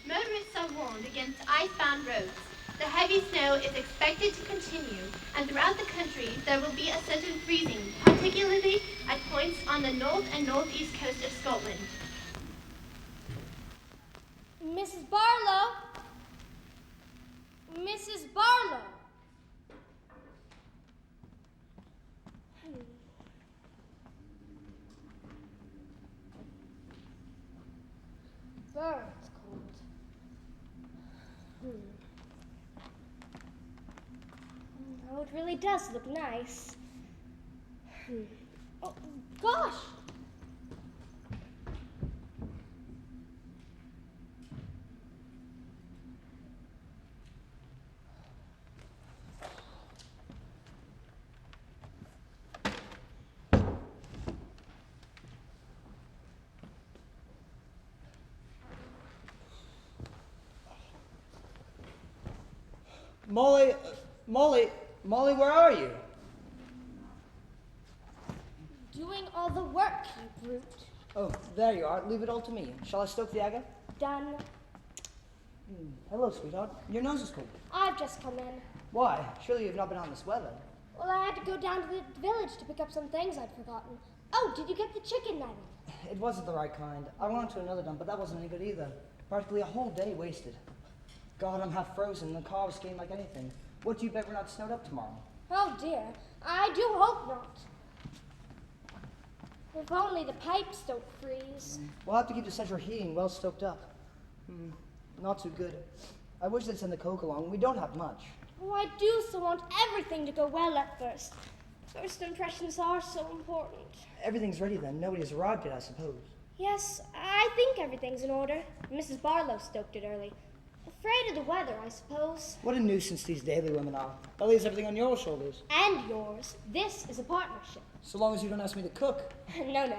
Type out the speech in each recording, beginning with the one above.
Motorists are warned against icebound roads. The heavy snow is expected to continue, and throughout the country there will be a sudden freezing, particularly at points on the north and northeast coast of Scotland. Mrs. Barlow? Mrs. Barlow? It's cold. Oh, it really does look nice. Oh, gosh! Molly, where are you? Doing all the work, you brute. Oh, there you are. Leave it all to me. Shall I stoke the agate? Done. Hello, sweetheart. Your nose is cold. I've just come in. Why? Surely you've not been on this weather. Well, I had to go down to the village to pick up some things I'd forgotten. Oh, did you get the chicken nugget? It wasn't the right kind. I went to another dump, but that wasn't any good either. Practically a whole day wasted. God, I'm half frozen. The car was skating like anything. What do you bet we're not snowed up tomorrow? Oh, dear. I do hope not. If only the pipes don't freeze. We'll have to keep the central heating well stoked up. Not too good. I wish they'd send the coke along. We don't have much. Oh, I do so want everything to go well at first. First impressions are so important. Everything's ready then. Nobody's arrived yet, I suppose. Yes, I think everything's in order. Mrs. Barlow stoked it early. Afraid of the weather, I suppose. What a nuisance these daily women are. That leaves everything on your shoulders. And yours. This is a partnership. So long as you don't ask me to cook. No.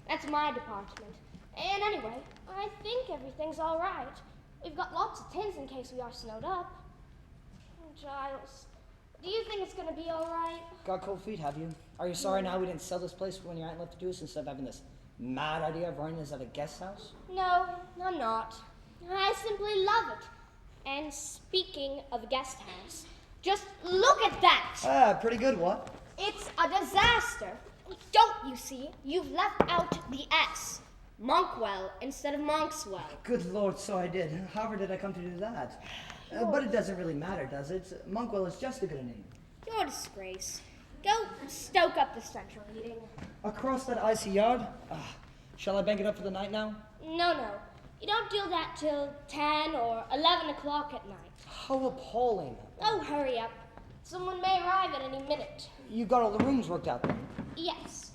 That's my department. And anyway, I think everything's all right. We've got lots of tins in case we are snowed up. Giles, do you think it's going to be all right? Got cold feet, have you? Are you sorry now we didn't sell this place when your aunt left to do us instead of having this mad idea of running this at a guest house? No, I'm not. I simply love it. And speaking of a guest house, just look at that! Ah, pretty good, what? It's a disaster. Don't you see? You've left out the S. Monkwell instead of Monkswell. Good Lord, so I did. However did I come to do that? But it doesn't really matter, does it? Monkwell is just a good name. You're a disgrace. Go stoke up the central heating. Across that icy yard? Shall I bank it up for the night now? No. You don't do that till 10 or 11 o'clock at night. How appalling. Oh, hurry up. Someone may arrive at any minute. You got all the rooms worked out then? Yes.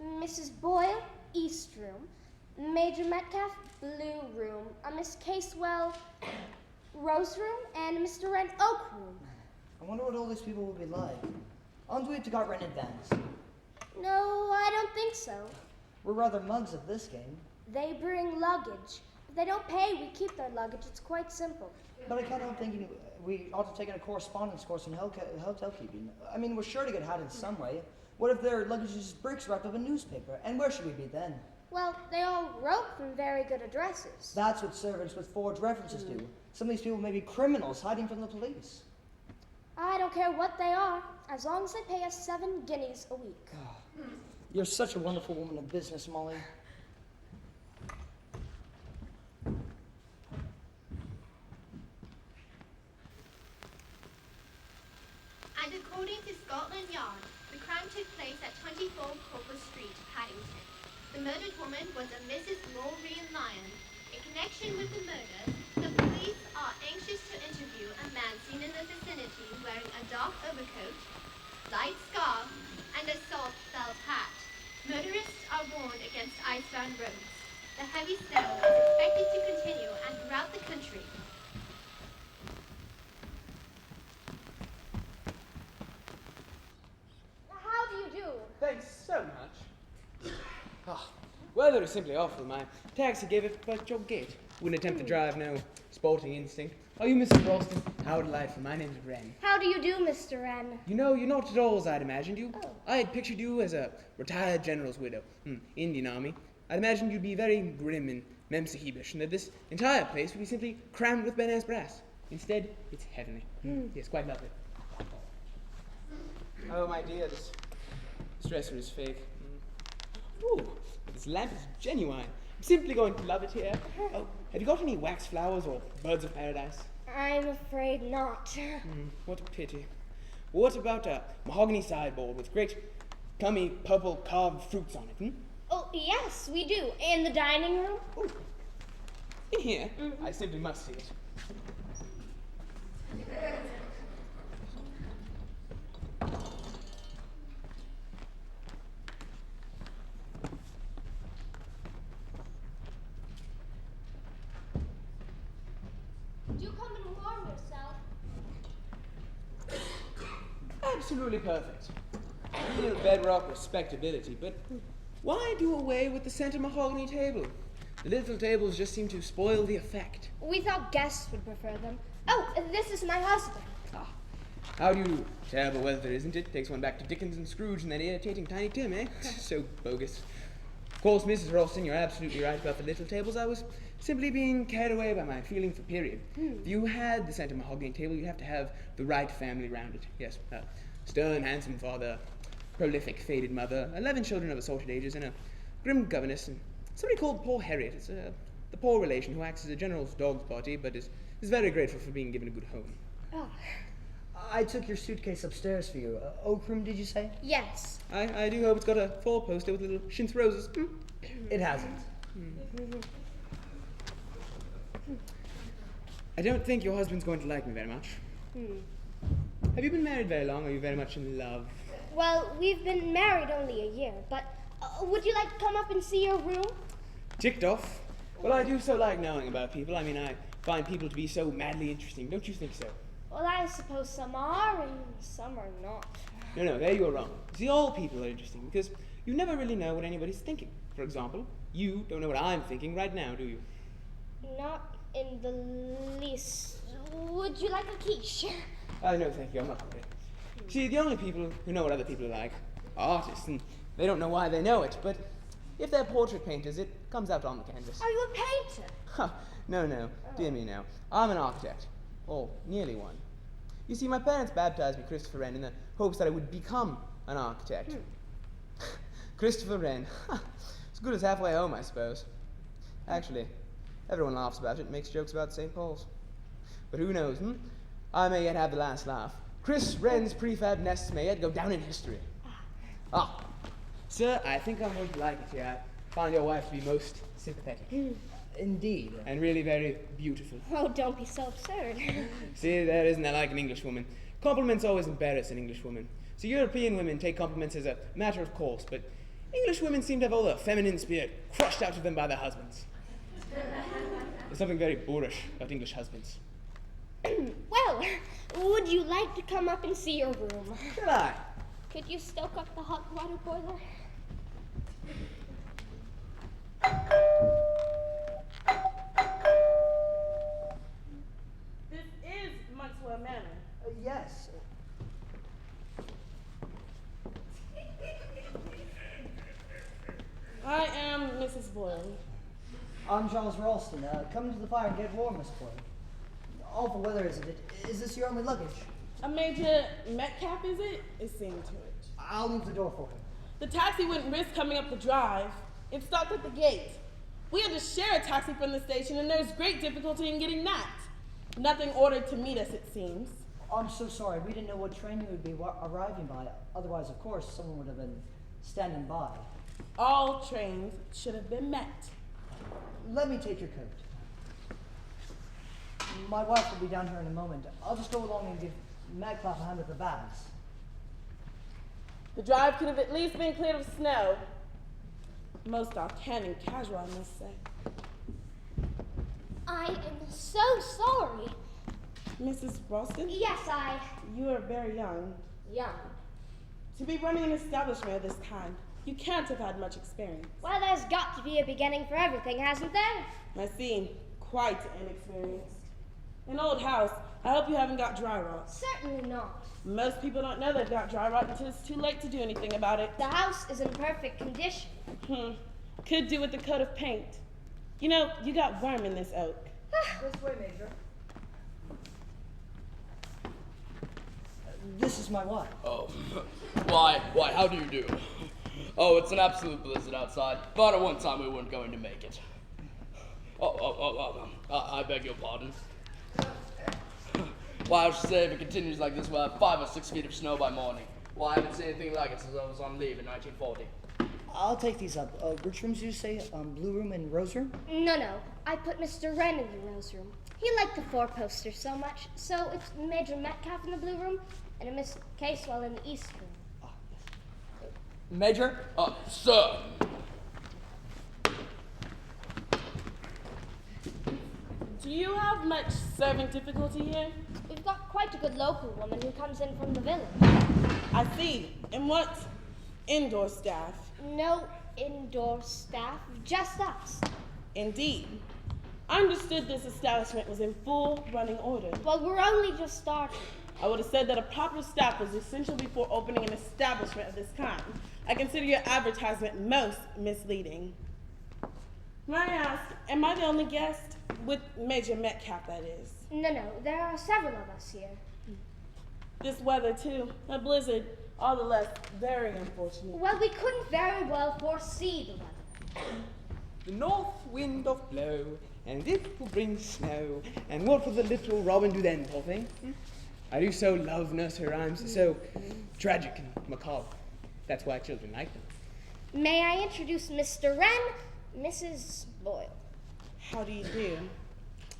Mrs. Boyle, East Room. Major Metcalf, Blue Room. Miss Casewell, Rose Room. And Mr. Wren, Oak Room. I wonder what all these people will be like. Aren't we have to got rent in advance? No, I don't think so. We're rather mugs at this game. They bring luggage. If they don't pay, we keep their luggage. It's quite simple. But I can't help thinking we ought to take a correspondence course in hotel keeping. I mean, we're sure to get had in some way. What if their luggage is bricks wrapped up in newspaper? And where should we be then? Well, they all wrote from very good addresses. That's what servants with forged references do. Some of these people may be criminals hiding from the police. I don't care what they are, as long as they pay us 7 guineas a week. You're such a wonderful woman of business, Molly. And according to Scotland Yard, the crime took place at 24 Corpus Street, Paddington. The murdered woman was a Mrs. Maureen Lyon. In connection with the murder, the police are anxious to interview a man seen in the vicinity wearing a dark overcoat, light scarf, and a salt felt hat. Motorists are warned against icebound roads. The heavy snow is expected to continue and throughout the country. How do you do? Thanks so much. Weather is simply awful. My taxi gave it but your gate. Wouldn't attempt to drive, no sporting instinct. Are you Mrs. Ralston? How delightful. My name's Wren. How do you do, Mr. Wren? You know, you're not at all as I'd imagined you. Oh. I had pictured you as a retired general's widow. Indian Army. I'd imagined you'd be very grim and memsahebish, and that this entire place would be simply crammed with Benaz brass. Instead, it's heavenly. Yes, quite lovely. Oh, my dear, this dresser is fake. Ooh, but this lamp is genuine. I'm simply going to love it here. Oh, have you got any wax flowers or birds of paradise? I'm afraid not. What a pity. What about a mahogany sideboard with great, gummy, purple carved fruits on it? Oh, yes, we do. In the dining room? Ooh. In here? I simply must see it. Do come and warm yourself. Absolutely perfect. Real bedrock respectability, but why do away with the center mahogany table? The little tables just seem to spoil the effect. We thought guests would prefer them. Oh, this is my husband. Ah, how do you do? Terrible weather, isn't it? Takes one back to Dickens and Scrooge and that irritating Tiny Tim, eh? So bogus. Of course, Mrs. Ralston, you're absolutely right about the little tables. I was simply being carried away by my feeling for period. If you had the center mahogany table, you'd have to have the right family round it. Yes, stern, handsome father, prolific, faded mother, 11 children of assorted ages, and a grim governess, and somebody called Poor Harriet. It's the poor relation who acts as a general's dog's party, but is very grateful for being given a good home. Oh, I took your suitcase upstairs for you. Oak room, did you say? yes. I do hope it's got a fall poster with little chintz roses. It hasn't. I don't think your husband's going to like me very much. Have you been married very long? Are you very much in love? Well, we've been married only a year, but would you like to come up and see your room? Ticked off? Well, I do so like knowing about people. I mean, I find people to be so madly interesting. Don't you think so? Well, I suppose some are and some are not. No, there you're wrong. See, all people are interesting because you never really know what anybody's thinking. For example, you don't know what I'm thinking right now, do you? Not in the least. Would you like a quiche? No, thank you. I'm not hungry. See, the only people who know what other people are like are artists, and they don't know why they know it, but if they're portrait painters, it comes out on the canvas. Are you a painter? No. Dear me, no. I'm an architect. Or nearly one. You see, my parents baptized me Christopher Wren in the hopes that I would become an architect. Christopher Wren. As good as halfway home, I suppose. Actually, everyone laughs about it and makes jokes about St. Paul's. But who knows, I may yet have the last laugh. Chris Wren's prefab nests may yet go down in history. Sir, I think I'm going to like it here. I find your wife to be most sympathetic. Indeed. And really very beautiful. Oh, don't be so absurd. See, there isn't that like an English woman. Compliments always embarrass an English woman. So European women take compliments as a matter of course, but English women seem to have all the feminine spirit crushed out of them by their husbands. There's something very boorish about English husbands. Well, would you like to come up and see your room? Shall I? Could you stoke up the hot water boiler? This is Monkswell Manor. Yes. I am Mrs. Boyle. I'm Charles Ralston. Come to the fire and get warm, Miss Boyle. Awful weather, isn't it? Is this your only luggage? A Major Metcalf, is it? Is seeing to it. I'll leave the door for him. The taxi wouldn't risk coming up the drive. It stopped at the gate. We had to share a taxi from the station, and there's great difficulty in getting that. Nothing ordered to meet us, it seems. I'm so sorry. We didn't know what train you would be arriving by. Otherwise, of course, someone would have been standing by. All trains should have been met. Let me take your coat. My wife will be down here in a moment. I'll just go along and give Madclap a hand with the bags. The drive could have at least been cleared of snow. Most offhand and casual, I must say. I am so sorry. Mrs. Ralston? Yes, You are very young. Young. To be running an establishment at this time, you can't have had much experience. Well, there's got to be a beginning for everything, hasn't there? I seem quite inexperienced. An old house. I hope you haven't got dry rot. Certainly not. Most people don't know they've got dry rot until it's too late to do anything about it. The house is in perfect condition. Could do with a coat of paint. You know, you got worm in this oak. This way, Major. This is my wife. Oh, why, how do you do? Oh, it's an absolute blizzard outside. Thought at one time we weren't going to make it. I beg your pardon. Why, I should say if it continues like this, we'll have 5 or 6 feet of snow by morning. Well, I haven't seen anything like it since I was on leave in 1940. I'll take these up. Which rooms did you say? Blue room and rose room? No. I put Mr. Wren in the rose room. He liked the 4 posters so much, so it's Major Metcalf in the blue room and a Miss Casewell in the east room. Major? Sir. Do you have much serving difficulty here? We've got quite a good local woman who comes in from the village. I see. And what indoor staff? No indoor staff, just us. Indeed. I understood this establishment was in full running order. Well, we're only just starting. I would have said that a proper staff was essential before opening an establishment of this kind. I consider your advertisement most misleading. May I ask, am I the only guest? With Major Metcalf, that is. No, there are several of us here. This weather, too. A blizzard, all the less very unfortunate. Well, we couldn't very well foresee the weather. The north wind doth blow, and it will bring snow. And what will the little robin do then, poor thing? I do so love nursery rhymes. They're so tragic and macabre. That's why children like them. May I introduce Mr. Wren, Mrs. Boyle. How do you do?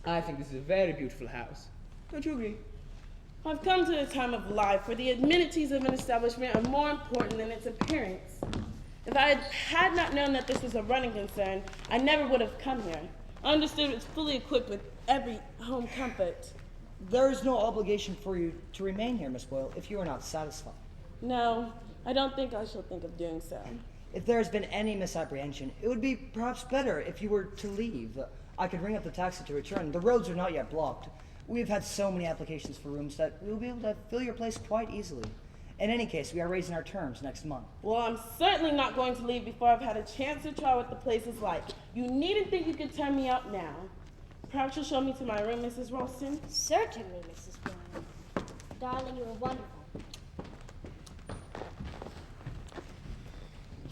I think this is a very beautiful house. Don't you agree? I've come to a time of life where the amenities of an establishment are more important than its appearance. If I had not known that this was a running concern, I never would have come here. I understood it's fully equipped with every home comfort. There is no obligation for you to remain here, Miss Boyle, if you are not satisfied. No, I don't think I shall think of doing so. If there has been any misapprehension, it would be perhaps better if you were to leave. I could ring up the taxi to return. The roads are not yet blocked. We've had so many applications for rooms that we'll be able to fill your place quite easily. In any case, we are raising our terms next month. Well, I'm certainly not going to leave before I've had a chance to try what the place is like. You needn't think you could turn me out now. Perhaps you'll show me to my room, Mrs. Ralston? Certainly, Mrs. Boyle. Darling, you are wonderful.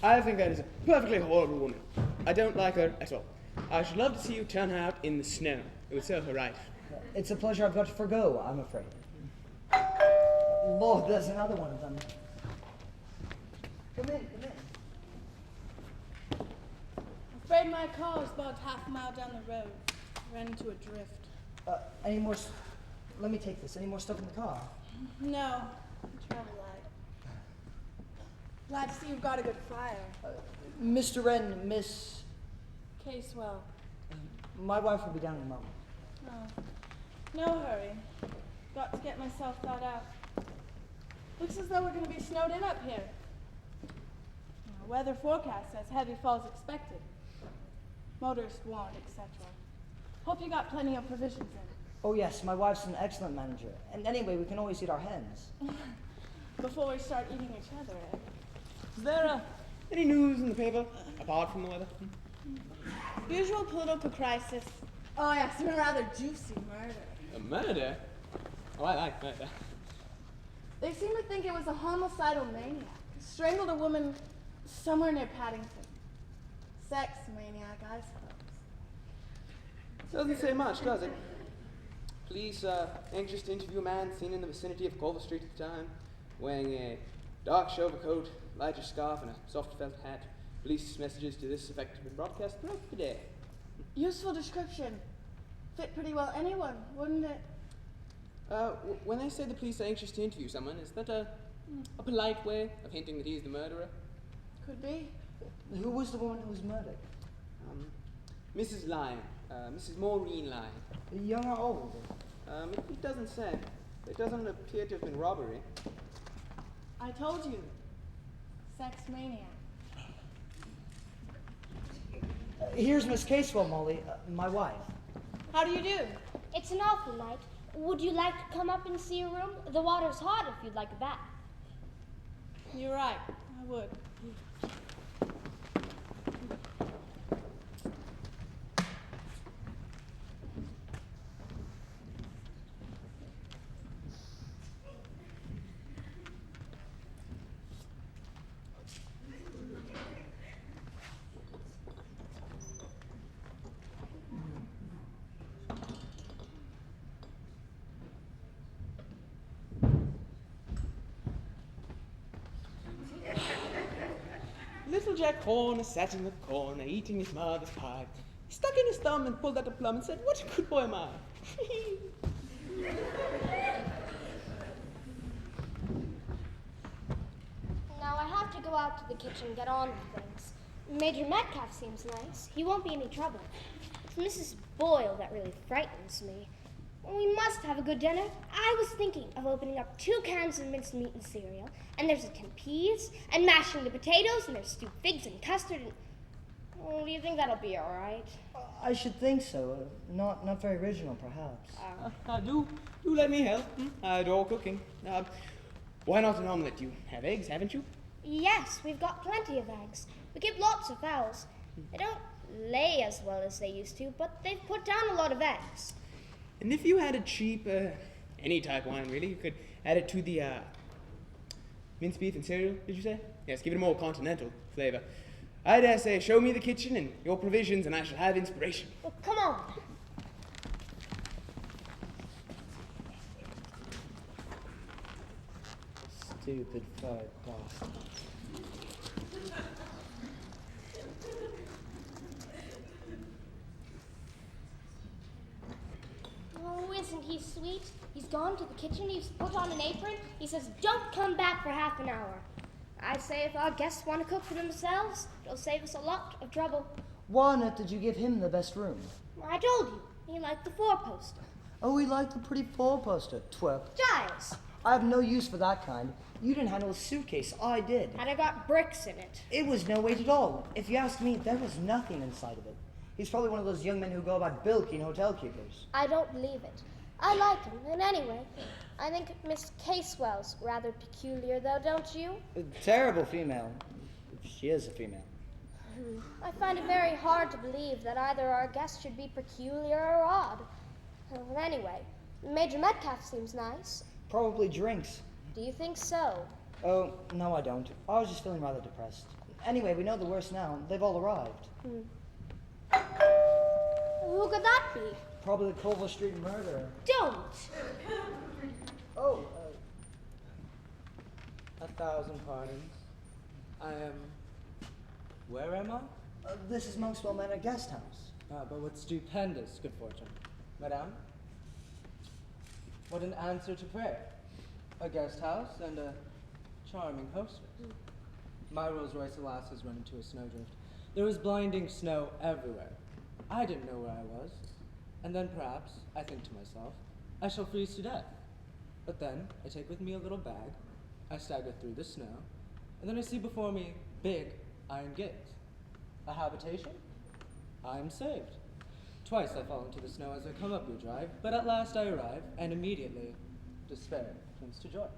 I think that is a perfectly horrible woman. I don't like her at all. I should love to see you turn her out in the snow. It would serve her right. It's a pleasure I've got to forgo, I'm afraid. Lord, there's another one of them. Come in. I'm afraid my car is about half a mile down the road. Ran into a drift. Any more... Let me take this. Any more stuff in the car? No, travel light. Glad to see you've got a good fire. Mr. Wren, Miss... Casewell. My wife will be down in a moment. Oh, no hurry. Got to get myself thought out. Looks as though we're going to be snowed in up here. Weather forecast says heavy falls expected. Motorists warned, etc. Hope you got plenty of provisions in. Oh yes, my wife's an excellent manager. And anyway, we can always eat our hens. Before we start eating each other, eh? Is there any news in the paper, apart from the weather? Usual political crisis. Oh yes, a rather juicy murder. A murder? Oh, I like murder. They seem to think it was a homicidal maniac. Strangled a woman somewhere near Paddington. Sex maniac, I suppose. Doesn't say much, does it? Police anxious to interview a man seen in the vicinity of Culver Street at the time, wearing a dark overcoat, lighter scarf, and a soft felt hat. Police messages to this effect have been broadcast throughout the day. Useful description. Fit pretty well anyone, wouldn't it? When they say the police are anxious to interview someone, is that a polite way of hinting that he's the murderer? Could be. Who was the woman who was murdered? Mrs. Lyon, Mrs. Maureen Lyon. Young or old? It doesn't say. It doesn't appear to have been robbery. I told you. Sex maniac. Here's Miss Casewell, Molly, my wife. How do you do? It's an awful night. Would you like to come up and see a room? The water's hot if you'd like a bath. You're right. I would. Little Jack Horner sat in the corner, eating his mother's pie. He stuck in his thumb and pulled out a plum and said, "What a good boy am I." Now I have to go out to the kitchen and get on with things. Major Metcalf seems nice. He won't be any trouble. It's Mrs. Boyle that really frightens me. We must have a good dinner. I was thinking of opening up 2 cans of minced meat and cereal, and there's a tin peas, and mashing the potatoes, and there's stewed figs and custard, and... Oh, do you think that'll be all right? I should think so. Not very original, perhaps. Do let me help. I adore cooking. Why not an omelette? You have eggs, haven't you? Yes, we've got plenty of eggs. We keep lots of fowls. They don't lay as well as they used to, but they've put down a lot of eggs. And if you had a cheap, any type wine really, you could add it to the minced beef and cereal, did you say? Yes, give it a more continental flavor. I dare say, show me the kitchen and your provisions and I shall have inspiration. Well, come on. Stupid fried bastard. Oh, isn't he sweet? He's gone to the kitchen, he's put on an apron. He says, don't come back for half an hour. I say if our guests want to cook for themselves, it'll save us a lot of trouble. Why on earth did you give him the best room? I told you, he liked the 4-poster. Oh, he liked the pretty 4-poster. Twerp. Giles, I have no use for that kind. You didn't handle a suitcase. I did. and I got bricks in it. It was no weight at all. If you ask me, there was nothing inside of it. He's probably one of those young men who go about bilking hotel keepers. I don't believe it. I like him, and anyway, I think Miss Casewell's rather peculiar, though, don't you? A terrible female. If she is a female. I find it very hard to believe that either our guest should be peculiar or odd. Well, anyway, Major Metcalf seems nice. Probably drinks. Do you think so? Oh, no, I don't. I was just feeling rather depressed. Anyway, we know the worst now. They've all arrived. Who could that be? Probably the Culver Street murderer. Don't! Oh, 1,000 pardons. I am... Where am I? this is Monkswell Manor Guest House. But with stupendous good fortune. Madame? What an answer to prayer. A guest house and a charming hostess. My Rolls Royce, alas, has run into a snowdrift. There was blinding snow everywhere. I didn't know where I was. And then perhaps, I think to myself, I shall freeze to death. But then, I take with me a little bag, I stagger through the snow, and then I see before me big iron gates. A habitation? I am saved. Twice I fall into the snow as I come up your drive, but at last I arrive, and immediately, despair turns to joy.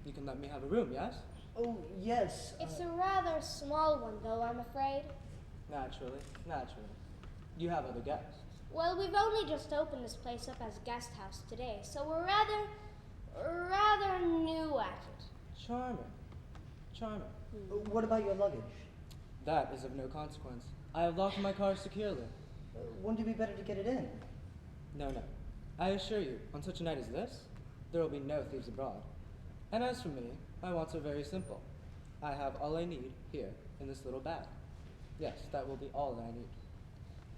You can let me have a room, yes? Oh, yes. It's a rather small one, though, I'm afraid. Naturally, naturally. You have other guests. Well, we've only just opened this place up as guest house today, so we're rather new at it. Charming. Charming. What about your luggage? That is of no consequence. I have locked my car securely. Wouldn't it be better to get it in? No, no. I assure you, on such a night as this, there will be no thieves abroad. And as for me, my wants are very simple. I have all I need here in this little bag. Yes, that will be all that I need.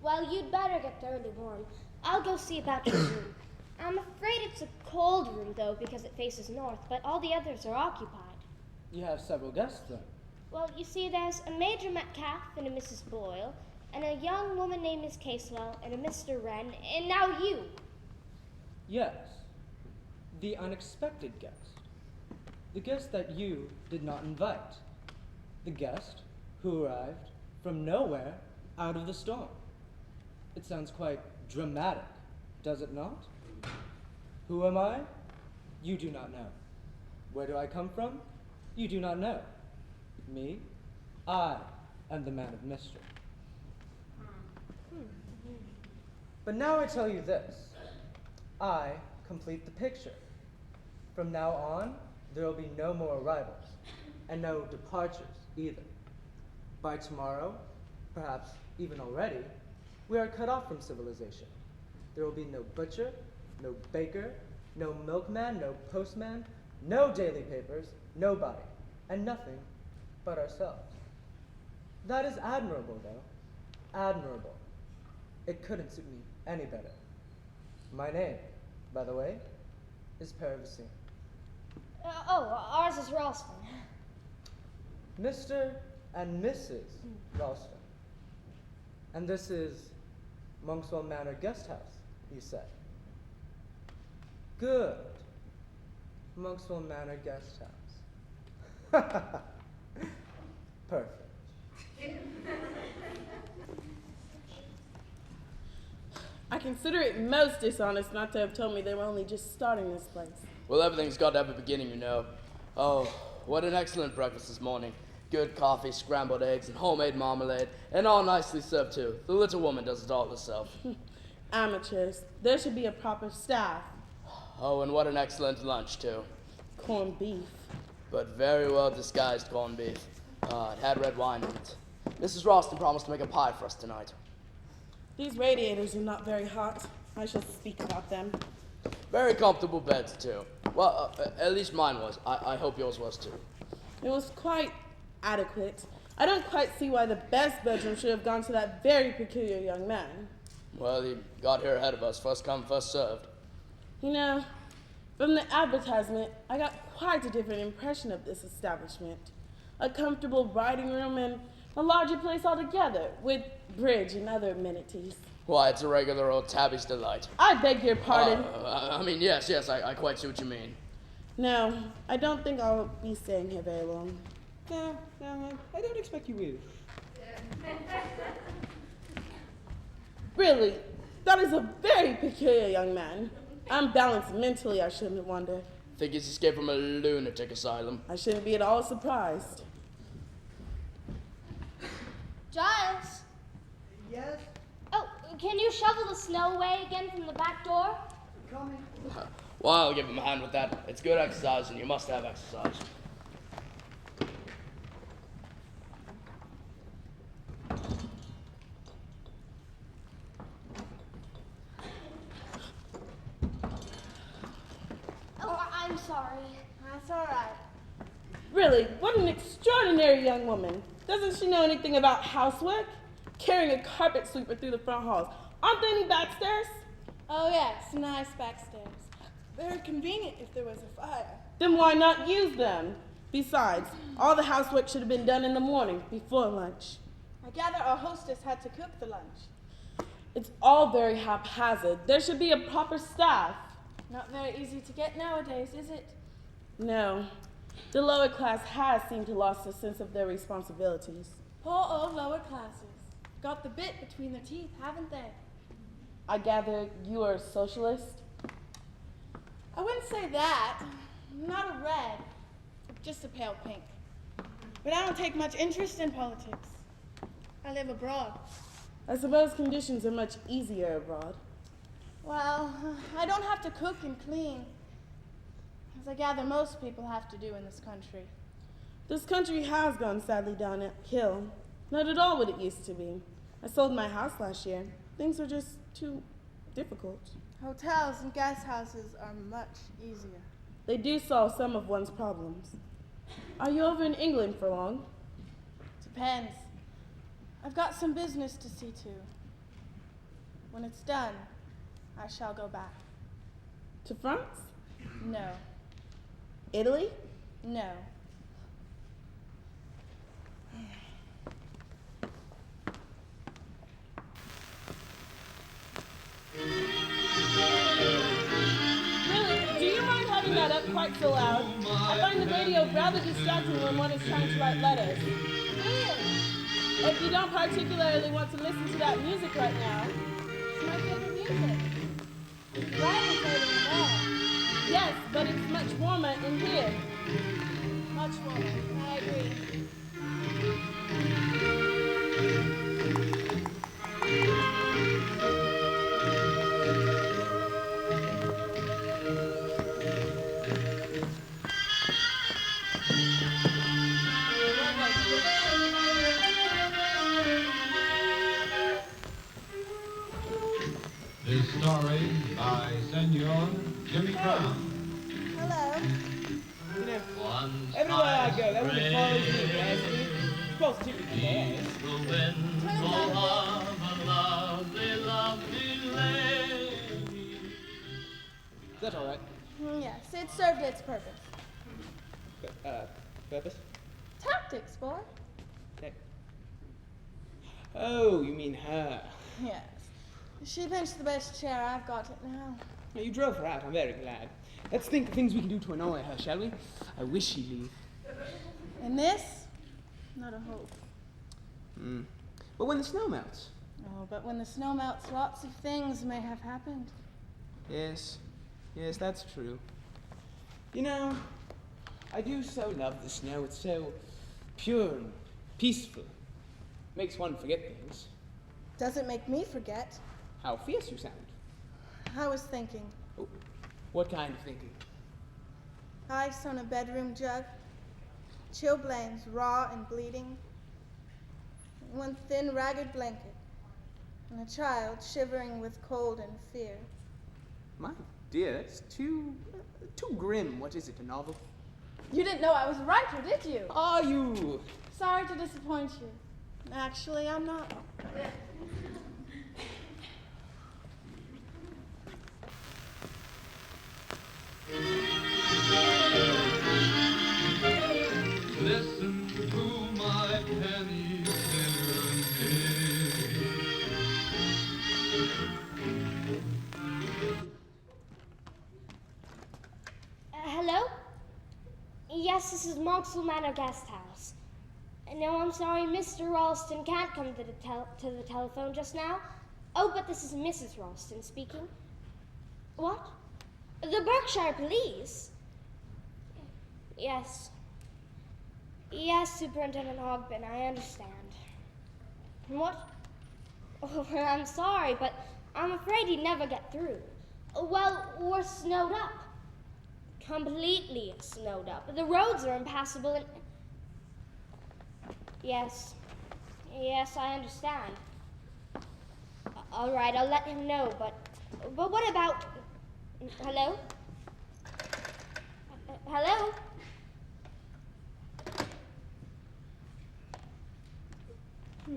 Well, you'd better get thoroughly warm. I'll go see about your room. I'm afraid it's a cold room, though, because it faces north, but all the others are occupied. You have several guests, then. Well, you see, there's a Major Metcalf and a Mrs. Boyle, and a young woman named Miss Casewell, and a Mr. Wren, and now you. Yes. The unexpected guest. The guest that you did not invite. The guest who arrived from nowhere out of the storm. It sounds quite dramatic, does it not? Who am I? You do not know. Where do I come from? You do not know. Me? I am the man of mystery. But now I tell you this. I complete the picture. From now on, there will be no more arrivals, and no departures either. By tomorrow, perhaps even already, we are cut off from civilization. There will be no butcher, no baker, no milkman, no postman, no daily papers, nobody, and nothing but ourselves. That is admirable, though. Admirable. It couldn't suit me any better. My name, by the way, is Paravicine. Ours is Ralston. Mr. and Mrs. Ralston. And this is Monkswell Manor Guest House, you said. Good. Monkswell Manor Guest House. Perfect. I consider it most dishonest not to have told me they were only just starting this place. Well, everything's got to have a beginning, you know. Oh, what an excellent breakfast this morning. Good coffee, scrambled eggs, and homemade marmalade, and all nicely served, too. The little woman does it all herself. Amateurs. There should be a proper staff. Oh, and what an excellent lunch, too. Corned beef. But very well disguised corned beef. It had red wine in it. Mrs. Ralston promised to make a pie for us tonight. These radiators are not very hot. I shall speak about them. Very comfortable beds, too. Well, at least mine was. I hope yours was, too. It was quite adequate. I don't quite see why the best bedroom should have gone to that very peculiar young man. Well, he got here ahead of us. First come, first served. You know, from the advertisement, I got quite a different impression of this establishment. A comfortable writing room and a larger place altogether, with bridge and other amenities. Why, it's a regular old Tabby's delight. I beg your pardon. Yes, I quite see what you mean. No, I don't think I'll be staying here very long. No, I don't expect you will. Really, that is a very peculiar young man. Unbalanced mentally, I shouldn't wonder. Think he's escaped from a lunatic asylum. I shouldn't be at all surprised. Giles? Yes? Oh, can you shovel the snow away again from the back door? Coming. Well, I'll give him a hand with that. It's good exercise, and you must have exercise. Oh, I'm sorry. That's all right. Really, what an extraordinary young woman. Doesn't she know anything about housework? Carrying a carpet sweeper through the front halls. Aren't there any backstairs? Oh, yes, nice backstairs. Very convenient if there was a fire. Then why not use them? Besides, all the housework should have been done in the morning, before lunch. I gather our hostess had to cook the lunch. It's all very haphazard. There should be a proper staff. Not very easy to get nowadays, is it? No. The lower class has seemed to lost a sense of their responsibilities. Poor old lower classes. Got the bit between their teeth, haven't they? I gather you are a socialist? I wouldn't say that. Not a red, just a pale pink. But I don't take much interest in politics. I live abroad. I suppose conditions are much easier abroad. Well, I don't have to cook and clean, as I gather most people have to do in this country. This country has gone sadly downhill. Not at all what it used to be. I sold my house last year. Things are just too difficult. Hotels and guest houses are much easier. They do solve some of one's problems. Are you over in England for long? Depends. I've got some business to see to. When it's done, I shall go back. To France? No, Italy? no. Really? Do you mind having that up quite so loud? I find the radio rather distracting when one is trying to write letters. If you don't particularly want to listen to that music right now. It's my favorite music. Right inside of the Yes, but it's much warmer in here. much warmer. I agree. This story by Senor Jimmy Brown. Hello. You know, Once everywhere I I go, everyone spread follows me and asks me, supposed to be there. The wind full of a lovely, lovely lady. Is that all right? Yes, it served its purpose. Purpose? Tactics, boy. Oh, you mean her. Yes. She pinched the best chair I've got it now. Now, you drove her out. I'm very glad. Let's think of things we can do to annoy her, shall we? I wish she'd leave. And this? Not a hope. But when the snow melts. Oh, but when the snow melts, lots of things may have happened. Yes, that's true. You know, I do so love the snow. It's so pure and peaceful. Makes one forget things. Doesn't make me forget. How fierce you sound. I was thinking. Oh, what kind of thinking? Ice on a bedroom jug. Chilblains raw and bleeding. One thin, ragged blanket. And a child shivering with cold and fear. My dear, that's too grim. What is it, a novel? You didn't know I was a writer, did you? Are you? Sorry to disappoint you. Actually, I'm not. Listen to my penny serenade. Hello? Yes, this is Monksville Manor Guest House. No, I'm sorry, Mr. Ralston can't come to the telephone just now. Oh, but this is Mrs. Ralston speaking. What? The Berkshire Police? Yes. Yes, Superintendent Hogbin, I understand. What? Oh, I'm sorry, but I'm afraid he'd never get through. Well, we're snowed up. Completely snowed up. The roads are impassable and... Yes, I understand. All right, I'll let him know, but what about... Hello? Hello?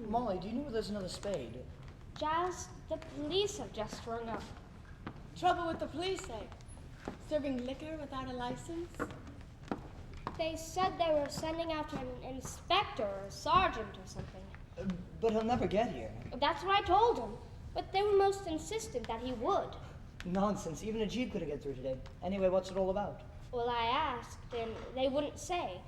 Molly, do you know where there's another spade? Giles, the police have just rung up. Trouble with the police, eh? Serving liquor without a license? They said they were sending out an inspector or a sergeant or something. But he'll never get here. That's what I told them. But they were most insistent that he would. Nonsense. Even a jeep couldn't get through today. Anyway, what's it all about? Well, I asked, and they wouldn't say.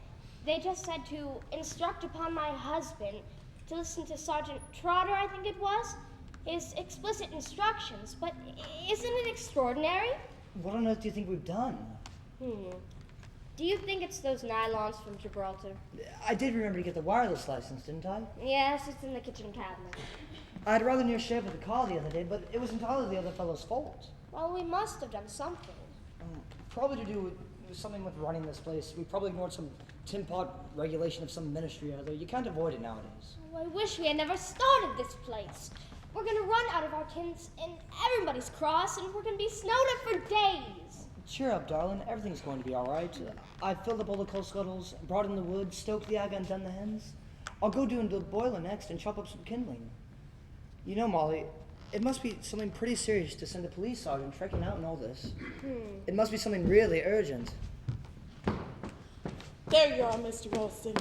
They just said to instruct upon my husband to listen to Sergeant Trotter, I think it was, his explicit instructions. But isn't it extraordinary? What on earth do you think we've done? Do you think it's those nylons from Gibraltar? I did remember to get the wireless license, didn't I? Yes, it's in the kitchen cabinet. I'd rather near shared with the car the other day, but it was entirely the other fellow's fault. Well, we must have done something. Probably to do with something with running this place. We probably ignored some tin pot regulation of some ministry or other. You can't avoid it nowadays. Oh, I wish we had never started this place. We're gonna run out of our tins, and everybody's cross, and we're gonna be snowed up for days. Cheer up, darling. Everything's going to be all right. I filled up all the coal scuttles, brought in the wood, stoked the aga, and done the hens. I'll go do the boiler next and chop up some kindling. You know, Molly, it must be something pretty serious to send a police sergeant trekking out in all this. It must be something really urgent. There you are, Mr. Ralston.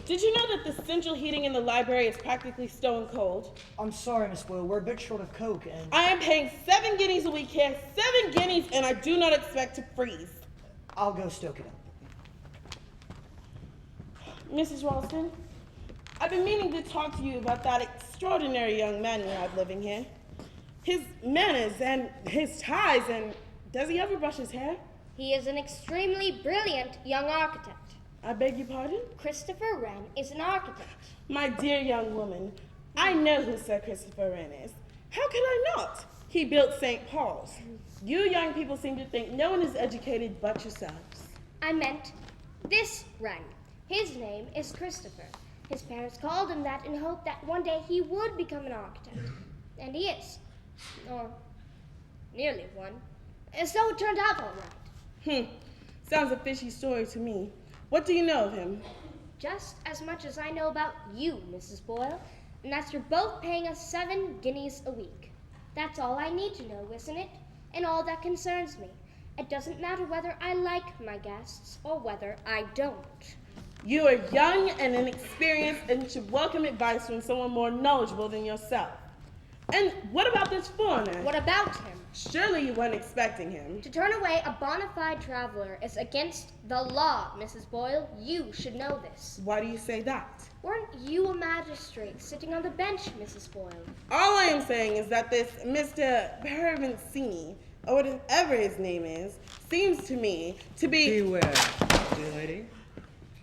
Did you know that the central heating in the library is practically stone cold? I'm sorry, Miss Boyle. We're a bit short of coke, and... I am paying 7 guineas a week here, 7 guineas, and I do not expect to freeze. I'll go stoke it up. Mrs. Ralston, I've been meaning to talk to you about that extraordinary young man you have living here. His manners and his ties, and does he ever brush his hair? He is an extremely brilliant young architect. I beg your pardon? Christopher Wren is an architect. My dear young woman, I know who Sir Christopher Wren is. How could I not? He built St. Paul's. You young people seem to think no one is educated but yourselves. I meant this Wren. His name is Christopher. His parents called him that in hope that one day he would become an architect. And he is. Or nearly one. And so it turned out all right. Sounds a fishy story to me. What do you know of him? just as much as I know about you, Mrs. Boyle, and that's you're both paying us 7 guineas a week. That's all I need to know, isn't it? And all that concerns me. It doesn't matter whether I like my guests or whether I don't. You are young and inexperienced and should welcome advice from someone more knowledgeable than yourself. And what about this foreigner? What about him? Surely you weren't expecting him. To turn away a bona fide traveler is against the law, Mrs. Boyle. You should know this. Why do you say that? Weren't you a magistrate sitting on the bench, Mrs. Boyle? All I am saying is that this Mr. Pervincini, or whatever his name is, seems to me to be... Beware, dear lady.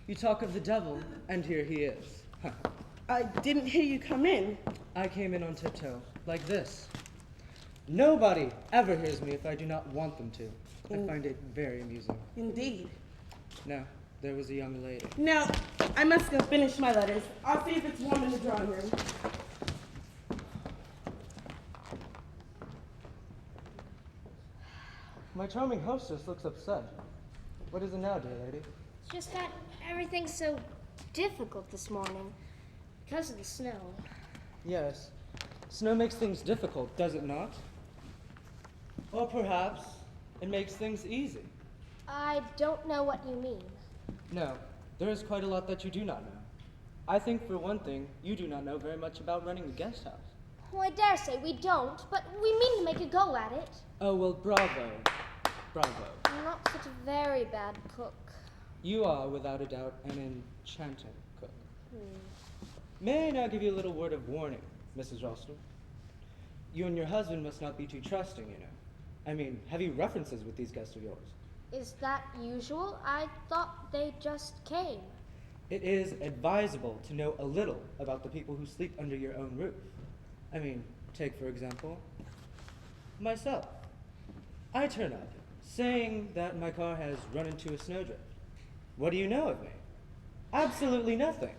You talk of the devil, and here he is. I didn't hear you come in. I came in on tiptoe, like this. Nobody ever hears me if I do not want them to. I find it very amusing. Indeed. Now, there was a young lady. Now, I must go finish my letters. I'll see if it's warm in the drawing room. My charming hostess looks upset. What is it now, dear lady? It's just that everything's so difficult this morning because of the snow. Yes. Snow makes things difficult, does it not? Or perhaps it makes things easy. I don't know what you mean. No, there is quite a lot that you do not know. I think, for one thing, you do not know very much about running a guest house. Well, I dare say we don't, but we mean to make a go at it. Oh, well, bravo. Bravo. I'm not such a very bad cook. You are, without a doubt, an enchanting cook. May I now give you a little word of warning, Mrs. Ralston? You and your husband must not be too trusting, you know. I mean, heavy references with these guests of yours. Is that usual? I thought they just came. It is advisable to know a little about the people who sleep under your own roof. I mean, take for example, myself. I turn up saying that my car has run into a snowdrift. What do you know of me? Absolutely nothing.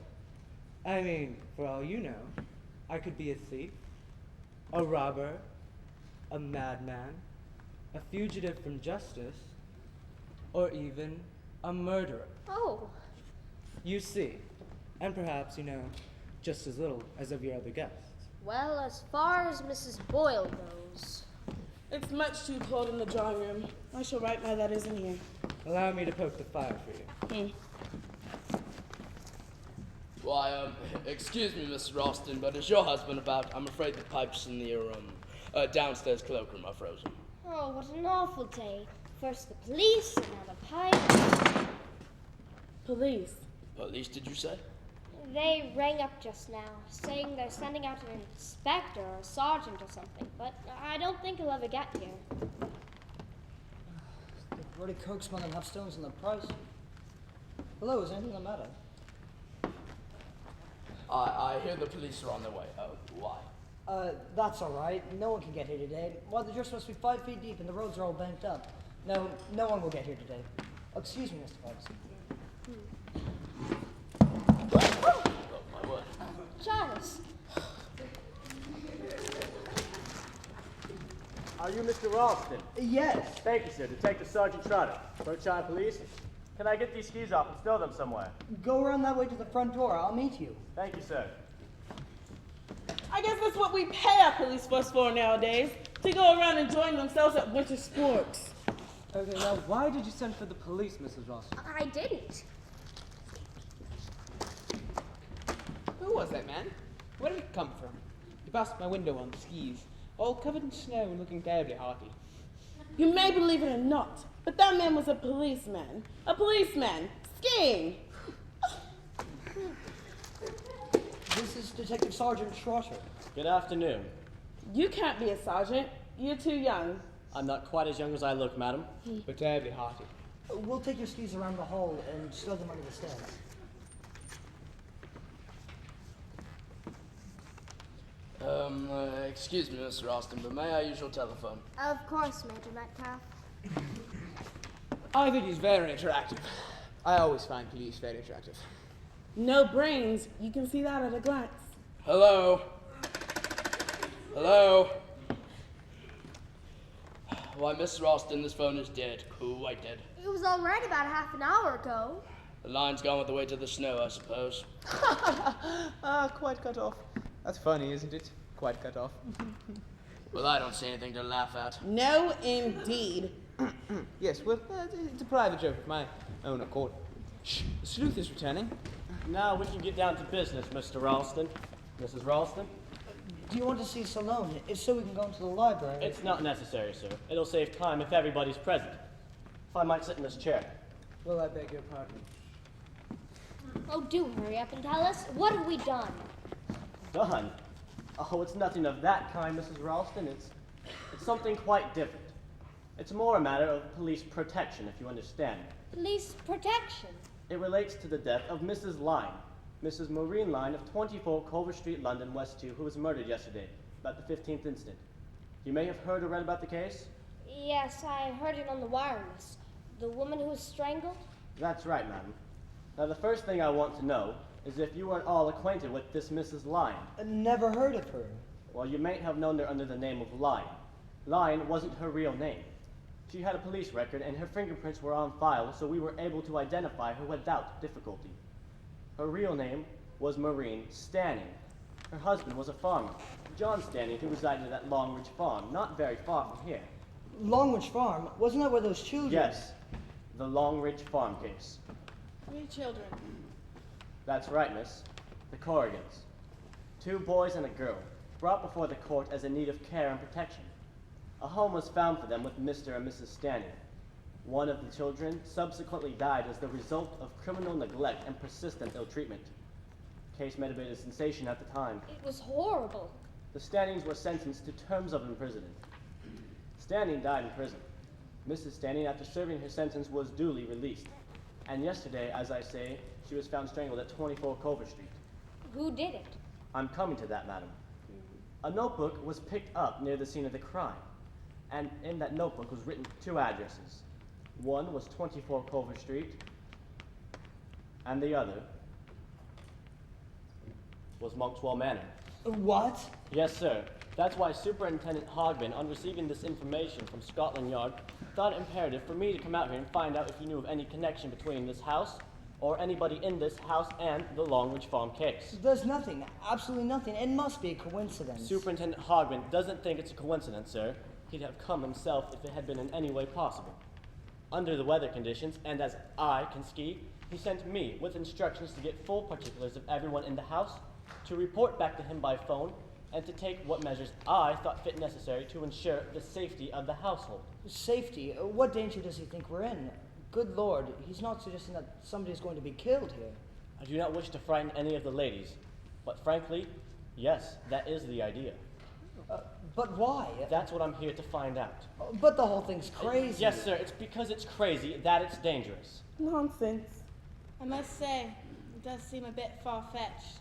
I mean, for all you know, I could be a thief, a robber, a madman, a fugitive from justice, or even a murderer. Oh, You see, and perhaps you know just as little as of your other guests. well, as far as Mrs. Boyle goes. It's much too cold in the drawing room. I shall write my letters in here. Allow me to poke the fire for you. Why, excuse me, Mr. Ralston, but is your husband about? I'm afraid the pipes in the downstairs cloakroom are frozen. Oh, what an awful day. First the police, and now the pipe. Police. Police, did you say? They rang up just now, saying they're sending out an inspector or a sergeant or something, but I don't think he'll ever get here. They've already coaxed one and have stones in the price. Hello, is anything the matter? I hear the police are on their way. Oh, why? That's all right. No one can get here today. Why, they're just supposed to be 5 feet deep and the roads are all banked up. No, no one will get here today. Oh, excuse me, Mr. Ferguson. Oh, my word. Charles, Are you Mr. Ralston? Yes. Thank you, sir. Detective Sergeant Trotter, Berkshire Police. Can I get these skis off and stow them somewhere? Go around that way to the front door. I'll meet you. Thank you, sir. I guess that's what we pay our police force for nowadays, to go around enjoying themselves at winter sports. Okay, now why did you send for the police, Mrs. Ralston? I didn't. Who was that man? Where did he come from? He passed my window on skis, all covered in snow and looking terribly hearty. You may believe it or not, but that man was a policeman. A policeman, skiing. This is Detective Sergeant Trotter. Good afternoon. You can't be a sergeant. You're too young. I'm not quite as young as I look, madam. But terribly hearty. We'll take your skis around the hall and stow them under the stairs. Excuse me, Mr. Austin, but may I use your telephone? Of course, Major Metcalf. I think he's very attractive. I always find police very attractive. No brains. You can see that at a glance. Hello? Hello? Why, Mr. Austin, this phone is dead. Quite dead. It was all right about half an hour ago. The line's gone with the weight of the snow, I suppose. Quite cut off. That's funny, isn't it? Quite cut off. Well, I don't see anything to laugh at. No, indeed. Yes, well, it's a private joke of my own accord. Shh, the sleuth is returning. Now we can get down to business, Mr. Ralston. Mrs. Ralston? Do you want to see us alone? If so, we can go into the library. It's not necessary, sir. It'll save time if everybody's present. If I might sit in this chair. Well, I beg your pardon. Oh, do hurry up and tell us. What have we done? Done? Oh, it's nothing of that kind, Mrs. Ralston. It's something quite different. It's more a matter of police protection, if you understand. Police protection. It relates to the death of Mrs. Lyne, Mrs. Maureen Lyne of 24 Culver Street, London, West 2, who was murdered yesterday, about the 15th instant. You may have heard or read about the case? Yes, I heard it on the wireless. The woman who was strangled? That's right, madam. Now, the first thing I want to know is if you are at all acquainted with this Mrs. Lyne. Never heard of her. Well, you may have known her under the name of Lyne. Lyne wasn't her real name. She had a police record and her fingerprints were on file, so we were able to identify her without difficulty. Her real name was Maureen Stanning. Her husband was a farmer, John Stanning, who resided at Longridge Farm, not very far from here. Longridge Farm? Wasn't that where those children... Yes, the Longridge Farm case. 3 children. That's right, miss. The Corrigans. 2 boys and a girl, brought before the court as in need of care and protection. A home was found for them with Mr. and Mrs. Stanning. One of the children subsequently died as the result of criminal neglect and persistent ill treatment. The case made a bit of sensation at the time. It was horrible. The Stannings were sentenced to terms of imprisonment. Stanning died in prison. Mrs. Stanning, after serving her sentence, was duly released. And yesterday, as I say, she was found strangled at 24 Culver Street. Who did it? I'm coming to that, madam. A notebook was picked up near the scene of the crime. And in that notebook was written 2 addresses. One was 24 Culver Street, and the other was Monkswell Manor. What? Yes, sir. That's why Superintendent Hogben, on receiving this information from Scotland Yard, thought it imperative for me to come out here and find out if he knew of any connection between this house or anybody in this house and the Longridge Farm case. There's nothing. Absolutely nothing. It must be a coincidence. Superintendent Hogben doesn't think it's a coincidence, sir. He'd have come himself if it had been in any way possible. Under the weather conditions, and as I can ski, he sent me with instructions to get full particulars of everyone in the house, to report back to him by phone, and to take what measures I thought fit necessary to ensure the safety of the household. Safety? What danger does he think we're in? Good Lord, he's not suggesting that somebody's going to be killed here. I do not wish to frighten any of the ladies, but frankly, yes, that is the idea. But why? That's what I'm here to find out. But the whole thing's crazy. Yes, sir, it's because it's crazy that it's dangerous. Nonsense. I must say, it does seem a bit far-fetched.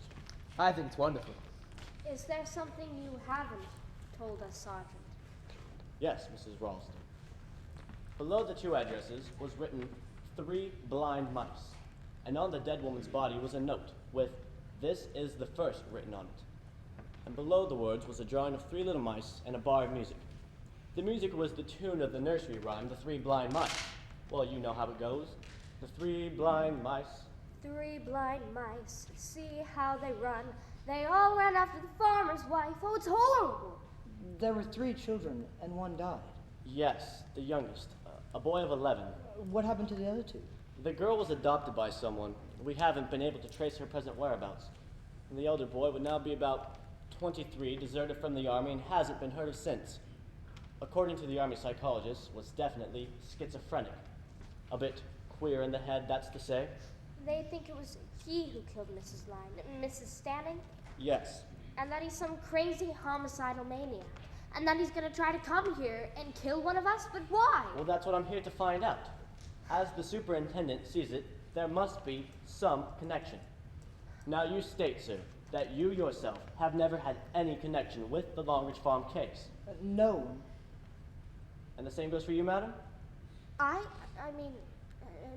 I think it's wonderful. Is there something you haven't told us, Sergeant? Yes, Mrs. Ralston. Below the 2 addresses was written 3 blind mice, and on the dead woman's body was a note with, "This is the first," written on it. And below the words was a drawing of 3 little mice and a bar of music. The music was the tune of the nursery rhyme, The 3 Blind Mice. Well, you know how it goes. The 3 blind mice. 3 blind mice, see how they run. They all ran after the farmer's wife. Oh, it's horrible. There were 3 children, and 1 died. Yes, the youngest, a boy of 11. What happened to the other 2? The girl was adopted by someone. We haven't been able to trace her present whereabouts. And the elder boy would now be about 23, deserted from the army, and hasn't been heard of since. According to the army psychologist, was definitely schizophrenic. A bit queer in the head, that's to say. They think it was he who killed Mrs. Lyne, Mrs. Stanning, Yes. and that he's some crazy homicidal maniac, and that he's gonna try to come here and kill one of us, but why? Well, that's what I'm here to find out. As the superintendent sees it, there must be some connection. Now you state, sir, that you yourself have never had any connection with the Longridge Farm case. No. And the same goes for you, madam?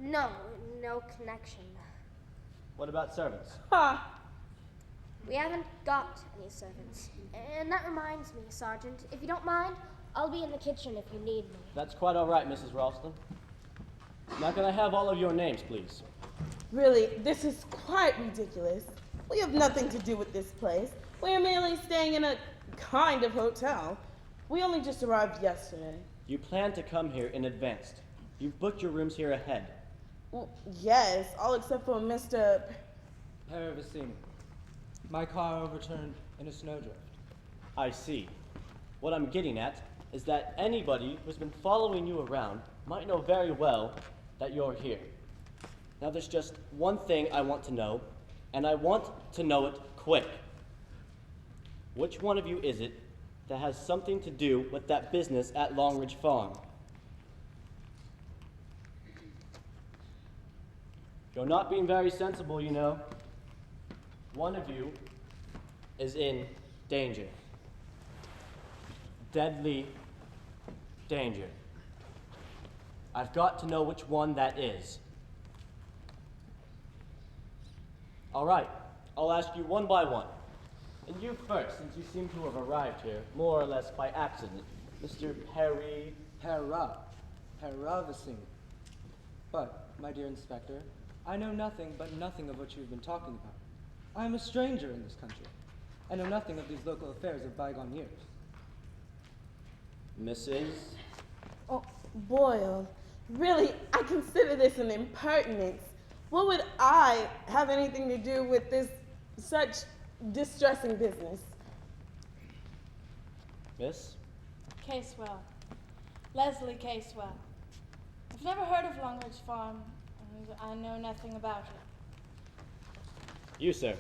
No connection. What about servants? Ha! We haven't got any servants. And that reminds me, Sergeant, if you don't mind, I'll be in the kitchen if you need me. That's quite all right, Mrs. Ralston. Now can I have all of your names, please? Really, this is quite ridiculous. We have nothing to do with this place. We are merely staying in a kind of hotel. We only just arrived yesterday. You plan to come here in advance. You've booked your rooms here ahead. Well, yes, all except for Mr. Paravicini. My car overturned in a snowdrift. I see. What I'm getting at is that anybody who's been following you around might know very well that you're here. Now there's just one thing I want to know, and I want to know it quick. Which one of you is it that has something to do with that business at Longridge Farm? You're not being very sensible, you know. One of you is in danger. Deadly danger. I've got to know which one that is. All right, I'll ask you one by one. And you first, since you seem to have arrived here, more or less by accident. Mr. Paravicini. But, my dear Inspector, I know nothing but nothing of what you've been talking about. I am a stranger in this country. I know nothing of these local affairs of bygone years. Mrs. Oh, Boyle. Really, I consider this an impertinence. What would I have anything to do with this such distressing business? Miss? Casewell. Leslie Casewell. I've never heard of Longridge Farm, and I know nothing about it. You, sir.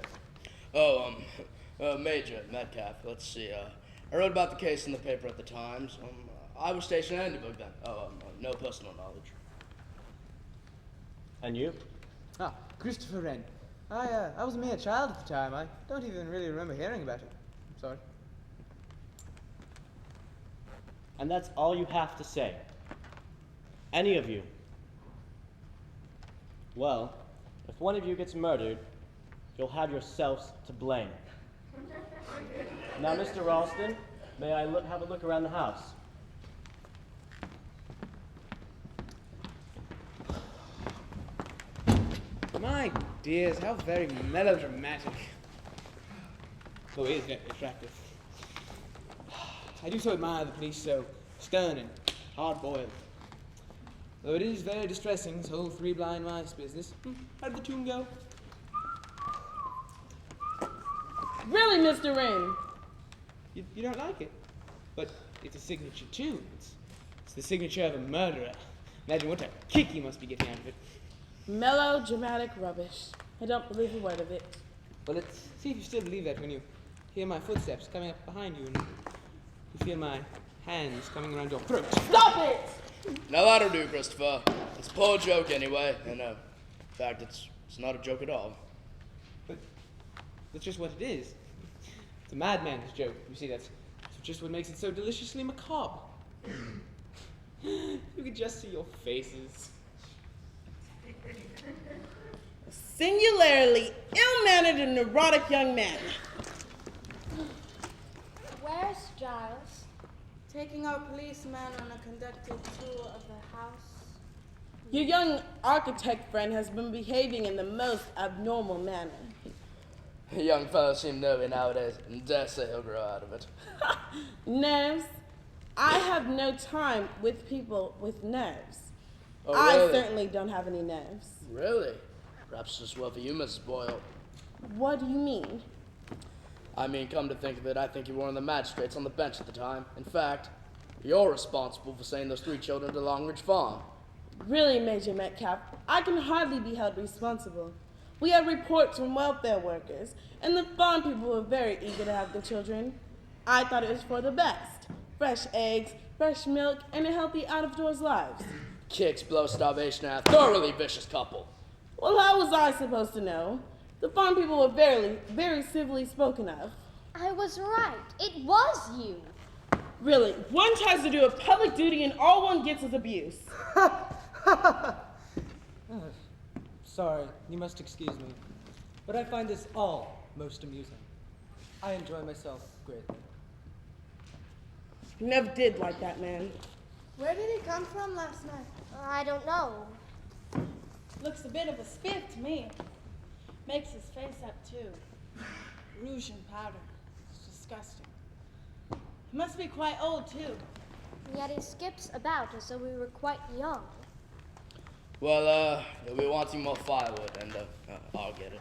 Major Metcalf. Let's see. I wrote about the case in the paper at the Times. I was stationed at Edinburgh then. No personal knowledge. And you? Ah, Christopher Wren. I was a mere child at the time. I don't even really remember hearing about it. Sorry. And that's all you have to say. Any of you. Well, if one of you gets murdered, you'll have yourselves to blame. Now, Mr. Ralston, may I have a look around the house? My dears, how very melodramatic. Though he is very attractive. I do so admire the police, so stern and hard-boiled. Though it is very distressing, this whole three blind mice business. How did the tune go? Really, Mr. Wren? You don't like it? But it's a signature tune. It's the signature of a murderer. Imagine what a kick you must be getting out of it. Melodramatic rubbish. I don't believe a word of it. Well, let's see if you still believe that when you hear my footsteps coming up behind you and you feel my hands coming around your throat. Stop it! Now that'll do, Christopher. It's a poor joke anyway, and in fact, it's not a joke at all. But that's just what it is. It's a madman's joke. You see, that's just what makes it so deliciously macabre. You could just see your faces. A singularly ill-mannered and neurotic young man. Where's Giles? Taking our policeman on a conducted tour of the house. Your young architect friend has been behaving in the most abnormal manner. The young fellow seems nervy nowadays, and dare say he'll grow out of it. Nerves? I have no time with people with nerves. Oh, I really? certainly don't have any nerves. Really? Perhaps just well for you, Mrs. Boyle. What do you mean? I mean, come to think of it, I think you were one of the magistrates on the bench at the time. In fact, you're responsible for sending those 3 children to Longridge Farm. Really, Major Metcalf, I can hardly be held responsible. We had reports from welfare workers, and the farm people were very eager to have the children. I thought it was for the best. Fresh eggs, fresh milk, and a healthy out-of-doors lives. Kicks, blow, starvation, and a thoroughly vicious couple. Well, how was I supposed to know? The farm people were very civilly spoken of. I was right. It was you. Really, one tries to do a public duty and all one gets is abuse. Sorry, you must excuse me, but I find this all most amusing. I enjoy myself greatly. You never did like that man. Where did he come from last night? I don't know. Looks a bit of a spiff to me. Makes his face up too. Rouge and powder. It's disgusting. He must be quite old too. Yet he skips about as though we were quite young. Well, you'll be wanting more firewood, and I'll get it.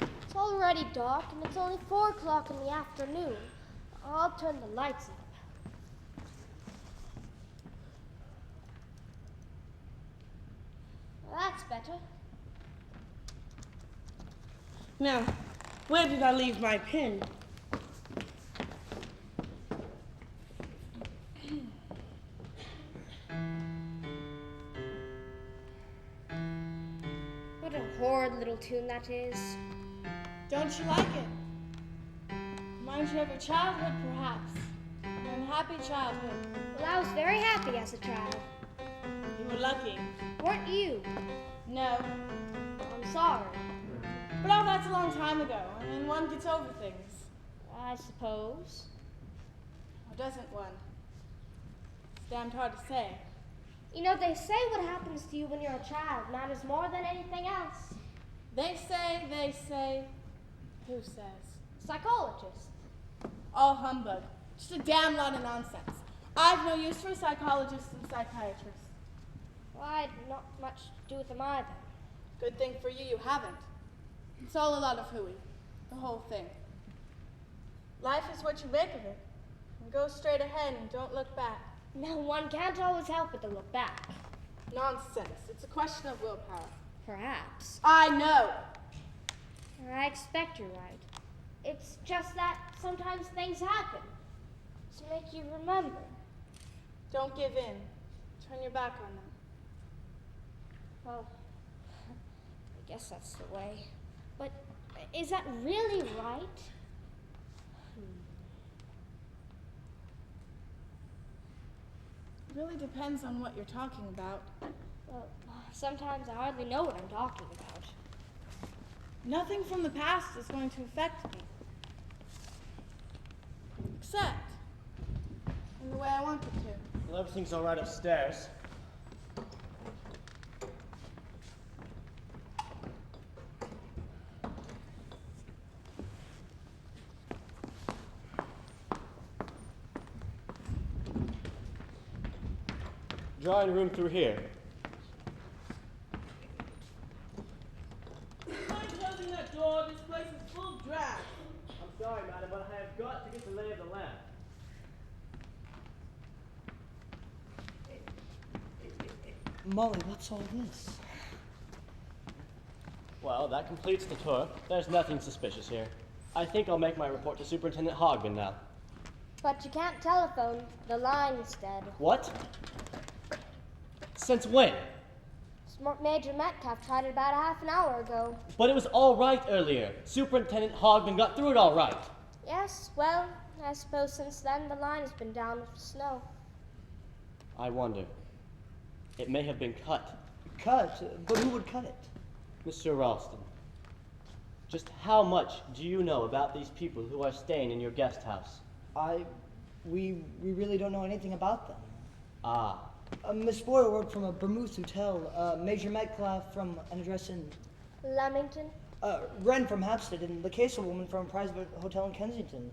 It's already dark, and it's only 4 o'clock in the afternoon. I'll turn the lights up. That's better. Now, where did I leave my pen? What a horrid little tune that is. Don't you like it? Reminds you of your childhood, perhaps. Your unhappy childhood. Well, I was very happy as a child. You were lucky. Weren't you? No. I'm sorry. But all that's a long time ago, and one gets over things. I suppose. Or doesn't one? It's damned hard to say. You know, they say what happens to you when you're a child matters more than anything else. They say. Who says? Psychologists. All humbug. Just a damn lot of nonsense. I've no use for psychologists and psychiatrists. Well, I'd not much to do with them either. Good thing for you, you haven't. It's all a lot of hooey. The whole thing. Life is what you make of it. And go straight ahead and don't look back. No, one can't always help but to look back. Nonsense. It's a question of willpower. Perhaps. I know. I expect you're right. It's just that sometimes things happen to make you remember. Don't give in. Turn your back on them. Well, I guess that's the way. But is that really right? It really depends on what you're talking about. Well, sometimes I hardly know what I'm talking about. Nothing from the past is going to affect me. Except in the way I want it to. Well, everything's all right upstairs. Drawing room through here. Mind closing that door? This place is full of drafts. I'm sorry, madam, but I have got to get the lay of the land. Molly, what's all this? Well, that completes the tour. There's nothing suspicious here. I think I'll make my report to Superintendent Hogman now. But you can't telephone the line instead. What? Since when? Major Metcalf tried it about a half an hour ago. But it was all right earlier. Superintendent Hogman got through it all right. Yes, well, I suppose since then the line has been down with the snow. I wonder. It may have been cut. Cut? But who would cut it? Mr. Ralston, just how much do you know about these people who are staying in your guest house? We really don't know anything about them. Ah. Miss Boyle worked from a Bermuth hotel. Major Metcalf from an address in... Leamington? Wren from Hampstead, and the Castle woman from a private hotel in Kensington.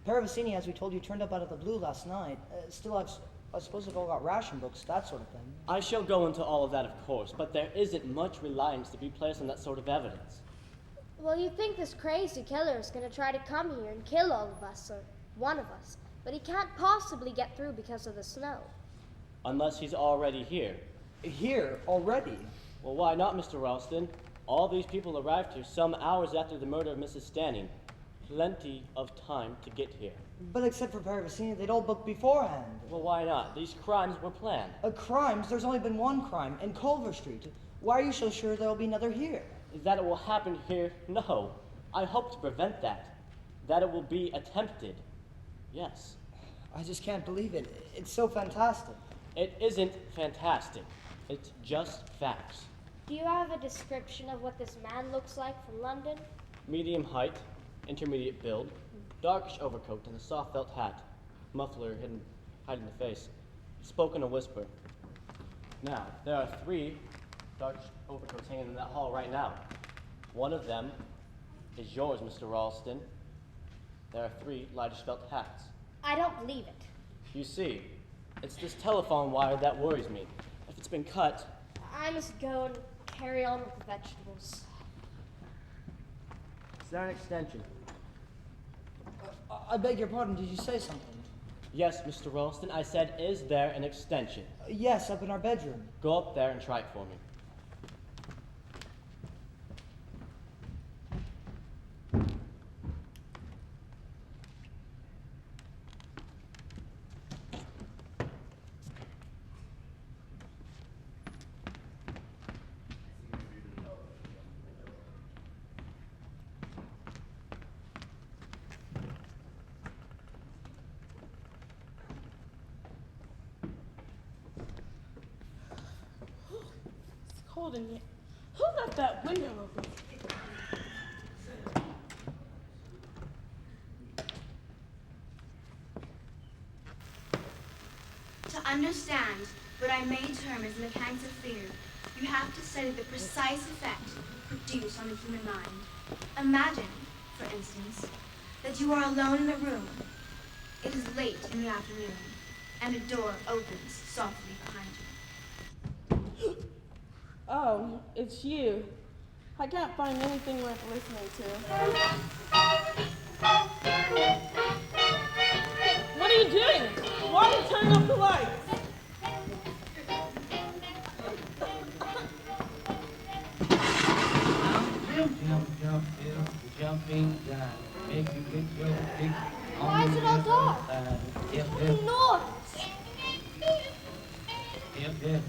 Paravicini, as we told you, turned up out of the blue last night. Still, I suppose they've all got ration books, that sort of thing. I shall go into all of that, of course, but there isn't much reliance to be placed on that sort of evidence. Well, you think this crazy killer is going to try to come here and kill all of us, or one of us, but he can't possibly get through because of the snow. Unless he's already here. Here? Already? Well, why not, Mr. Ralston? All these people arrived here some hours after the murder of Mrs. Stanning. Plenty of time to get here. But except for Paravicini, they'd all booked beforehand. Well, why not? These crimes were planned. Crimes? There's only been one crime, in Culver Street. Why are you so sure there'll be another here? That it will happen here? No. I hope to prevent that. That it will be attempted. Yes. I just can't believe it. It's so fantastic. It isn't fantastic. It's just facts. Do you have a description of what this man looks like from London? Medium height, intermediate build, darkish overcoat and a soft felt hat, muffler hiding the face. Spoke in a whisper. Now, there are 3 dark overcoats hanging in that hall right now. One of them is yours, Mr. Ralston. There are 3 lightish felt hats. I don't believe it. You see, it's this telephone wire that worries me. If it's been cut, I must go and carry on with the vegetables. is there an extension? I beg your pardon, did you say something? Yes, Mr. Ralston, I said, is there an extension? Yes, up in our bedroom. Go up there and try it for me. It's cold in here. Who left that window open? To understand what I may term as mechanics of fear, you have to study the precise effect produced on the human mind. Imagine, for instance, that you are alone in a room. It is late in the afternoon, and a door opens softly behind you. Oh, it's you. I can't find anything worth listening to. What are you doing? Why are you turning off the lights? Jumping down, make you get your feet Why is it all dark? If What a noise! if